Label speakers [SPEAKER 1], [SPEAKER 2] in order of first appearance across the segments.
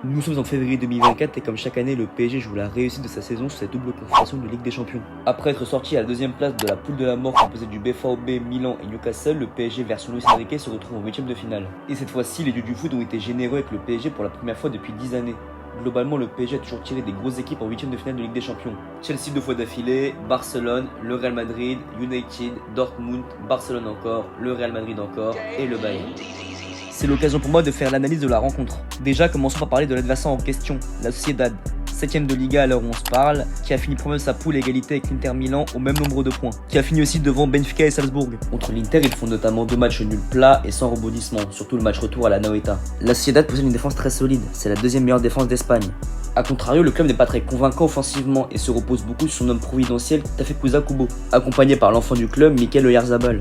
[SPEAKER 1] Nous sommes en février 2024 et comme chaque année, le PSG joue la réussite de sa saison sur cette double confrontation de Ligue des Champions. Après être sorti à la deuxième place de la poule de la mort composée du BVB, Milan et Newcastle, le PSG version Luis Enrique se retrouve en huitième de finale. Et cette fois-ci, les dieux du foot ont été généreux avec le PSG pour la première fois depuis 10 années. Globalement, le PSG a toujours tiré des grosses équipes en huitième de finale de Ligue des Champions. Chelsea 2 fois d'affilée, Barcelone, le Real Madrid, United, Dortmund, Barcelone encore, le Real Madrid encore et le Bayern. C'est l'occasion pour moi de faire l'analyse de la rencontre. Déjà, commençons par parler de l'adversaire en question, la Sociedad, 7ème de Liga à l'heure où on se parle, qui a fini premier de sa poule égalité avec l'Inter Milan au même nombre de points, qui a fini aussi devant Benfica et Salzbourg. Contre l'Inter, ils font notamment 2 matchs nuls plats et sans rebondissement, surtout le match retour à la Anoeta. La Sociedad possède une défense très solide, c'est la deuxième meilleure défense d'Espagne. A contrario, le club n'est pas très convaincant offensivement et se repose beaucoup sur son homme providentiel Takefusa Kubo, accompagné par l'enfant du club Mikel Oyarzabal.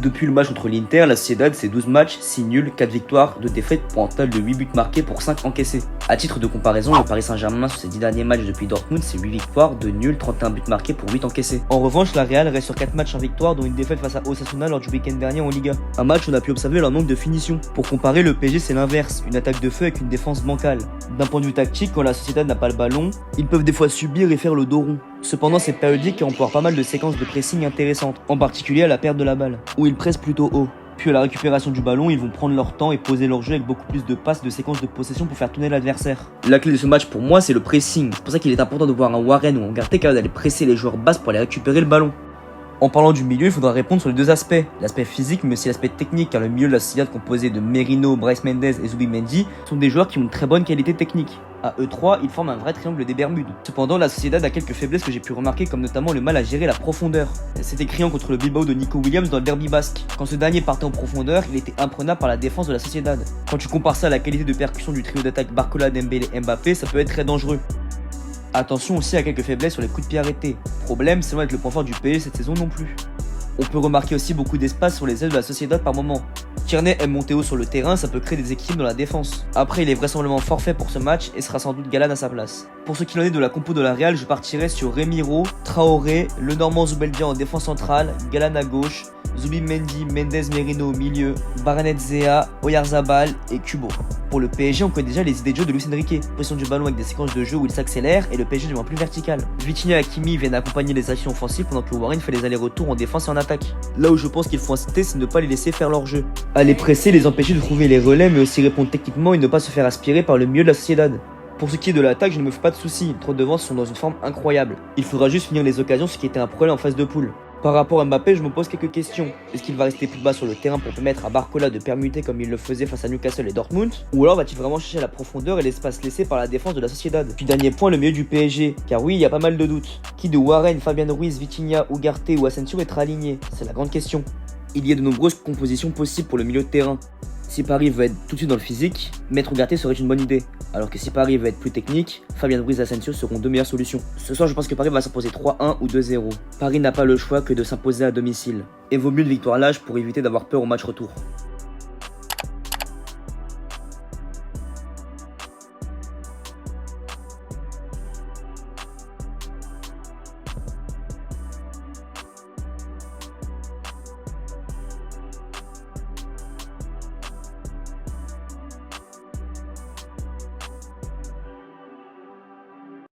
[SPEAKER 1] Depuis le match contre l'Inter, la Sociedad c'est 12 matchs, 6 nuls, 4 victoires, 2 défaites pour un total de 8 buts marqués pour 5 encaissés. A titre de comparaison, le Paris Saint-Germain sur ses 10 derniers matchs depuis Dortmund c'est 8 victoires, 2 nuls, 31 buts marqués pour 8 encaissés. En revanche, la Real reste sur 4 matchs en victoire dont une défaite face à Osasuna lors du week-end dernier en Liga. Un match où on a pu observer leur manque de finition. Pour comparer, le PSG c'est l'inverse, une attaque de feu avec une défense bancale. D'un point de vue tactique, quand la Sociedad n'a pas le ballon, ils peuvent des fois subir et faire le dos rond. Cependant, c'est périodique et emploie pas mal de séquences de pressing intéressantes, en particulier à la perte de la balle, où ils pressent plutôt haut. Puis à la récupération du ballon, ils vont prendre leur temps et poser leur jeu avec beaucoup plus de passes, de séquences de possession pour faire tourner l'adversaire. La clé de ce match pour moi, c'est le pressing. C'est pour ça qu'il est important de voir un Warren ou un Ugarte capable d'aller presser les joueurs basses pour aller récupérer le ballon. En parlant du milieu, il faudra répondre sur les deux aspects. L'aspect physique, mais aussi l'aspect technique, car le milieu de la Sociedad composé de Merino, Brais Mendes et Zubimendi sont des joueurs qui ont une très bonne qualité technique. À eux trois, ils forment un vrai triangle des Bermudes. Cependant, la Sociedad a quelques faiblesses que j'ai pu remarquer, comme notamment le mal à gérer la profondeur. C'était criant contre le Bilbao de Nico Williams dans le derby basque. Quand ce dernier partait en profondeur, il était imprenable par la défense de la Sociedad. Quand tu compares ça à la qualité de percussion du trio d'attaque Barcola, Dembélé, Mbappé, ça peut être très dangereux. Attention aussi à quelques faiblesses sur les coups de pied arrêtés. Problème, c'est loin d'être le point fort du PSG cette saison non plus. On peut remarquer aussi beaucoup d'espace sur les ailes de la Sociedad par moment. Tierney aime monter haut sur le terrain, ça peut créer des équilibres dans la défense. Après, il est vraisemblablement forfait pour ce match et sera sans doute Galán à sa place. Pour ce qu'il en est de la compo de la Real, je partirai sur Remiro, Traoré, le Normand Zubeldia en défense centrale, Galán à gauche, Zubimendi, Mendes Merino au milieu, Barnet Zea, Oyarzabal et Kubo. Pour le PSG, on connaît déjà les idées de jeu de Luis Enrique. Pression du ballon avec des séquences de jeu où il s'accélère et le PSG devient plus vertical. Vitinha et Hakimi viennent accompagner les actions offensives pendant que Warren fait les allers-retours en défense et en attaque. Là où je pense qu'il faut insister, c'est ne pas les laisser faire leur jeu. Aller presser, les empêcher de trouver les relais, mais aussi répondre techniquement et ne pas se faire aspirer par le milieu de la Sociedad. Pour ce qui est de l'attaque, je ne me fais pas de soucis, les trois devants sont dans une forme incroyable. Il faudra juste finir les occasions, ce qui était un problème en phase de poule. Par rapport à Mbappé, je me pose quelques questions. Est-ce qu'il va rester plus bas sur le terrain pour permettre à Barcola de permuter comme il le faisait face à Newcastle et Dortmund? Ou alors va-t-il vraiment chercher la profondeur et l'espace laissé par la défense de la Sociedad? Puis dernier point, le milieu du PSG. Car oui, il y a pas mal de doutes. Qui de Warren, Fabian Ruiz, Vitinha, Ugarte ou Asensio être aligné? C'est la grande question. Il y a de nombreuses compositions possibles pour le milieu de terrain. Si Paris veut être tout de suite dans le physique, mettre Ugarte serait une bonne idée. Alors que si Paris veut être plus technique, Fabian Ruiz et Asensio seront deux meilleures solutions. Ce soir, je pense que Paris va s'imposer 3-1 ou 2-0. Paris n'a pas le choix que de s'imposer à domicile. Et vaut mieux une victoire large pour éviter d'avoir peur au match retour.